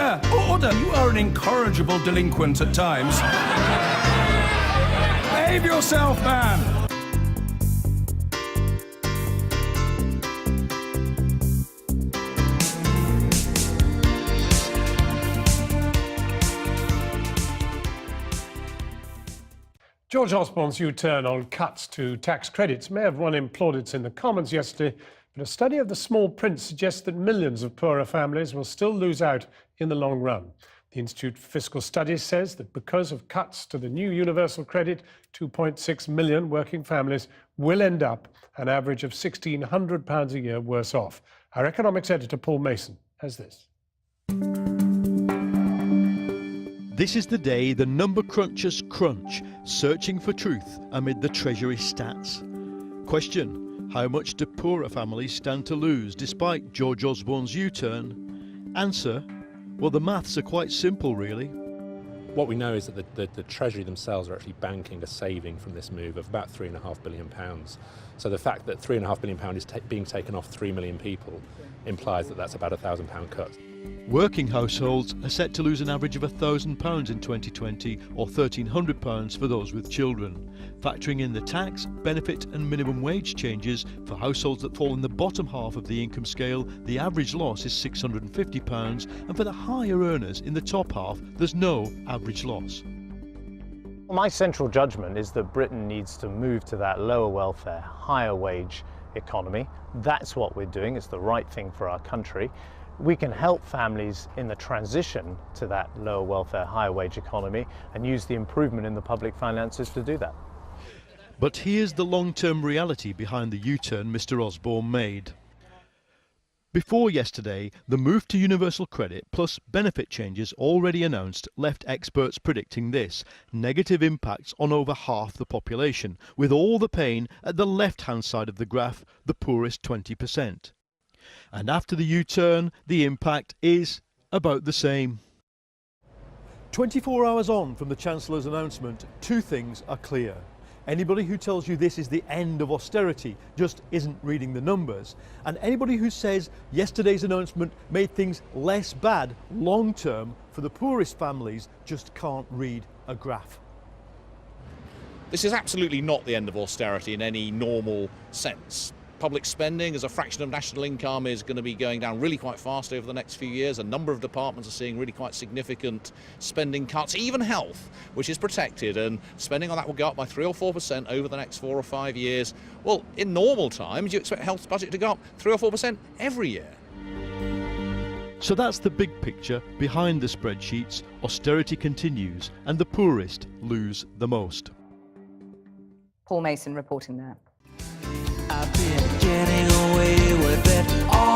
Yeah, order. You are an incorrigible delinquent at times. Behave yourself, man! George Osborne's U-turn on cuts to tax credits may have won him plaudits in the Commons yesterday, but a study of the small print suggests that millions of poorer families will still lose out in the long run. The Institute for Fiscal Studies says that because of cuts to the new universal credit, 2.6 million working families will end up an average of £1,600 a year worse off. Our economics editor, Paul Mason, has this. This is the day the number crunchers crunch, searching for truth amid the Treasury stats. Question: how much do poorer families stand to lose despite George Osborne's U-turn? Answer: well, the maths are quite simple, really. What we know is that the Treasury themselves are actually banking a saving from this move of about £3.5 billion. So the fact that £3.5 billion is being taken off 3 million people implies that that's about a £1,000 cut. Working households are set to lose an average of £1,000 in 2020 or £1,300 for those with children. Factoring in the tax, benefit and minimum wage changes, for households that fall in the bottom half of the income scale, the average loss is £650, and for the higher earners in the top half, there's no average loss. My central judgment is that Britain needs to move to that lower welfare, higher wage economy. That's what we're doing. It's the right thing for our country. We can help families in the transition to that lower welfare, higher wage economy and use the improvement in the public finances to do that. But here's the long-term reality behind the U-turn Mr. Osborne made. Before yesterday, the move to universal credit plus benefit changes already announced left experts predicting this: negative impacts on over half the population, with all the pain at the left-hand side of the graph, the poorest 20%. And after the U-turn, the impact is about the same. 24 hours on from the Chancellor's announcement, two things are clear. Anybody who tells you this is the end of austerity just isn't reading the numbers. And anybody who says yesterday's announcement made things less bad long-term for the poorest families just can't read a graph. This is absolutely not the end of austerity in any normal sense. Public spending as a fraction of national income is going to be going down really quite fast over the next few years. A number of departments are seeing really quite significant spending cuts, even health, which is protected, and spending on that will go up by 3 or 4% over the next 4 or 5 years. Well, in normal times, you expect health budget to go up 3 or 4% every year. So that's the big picture behind the spreadsheets. Austerity continues and the poorest lose the most. Paul Mason reporting there. I've been getting away with it all.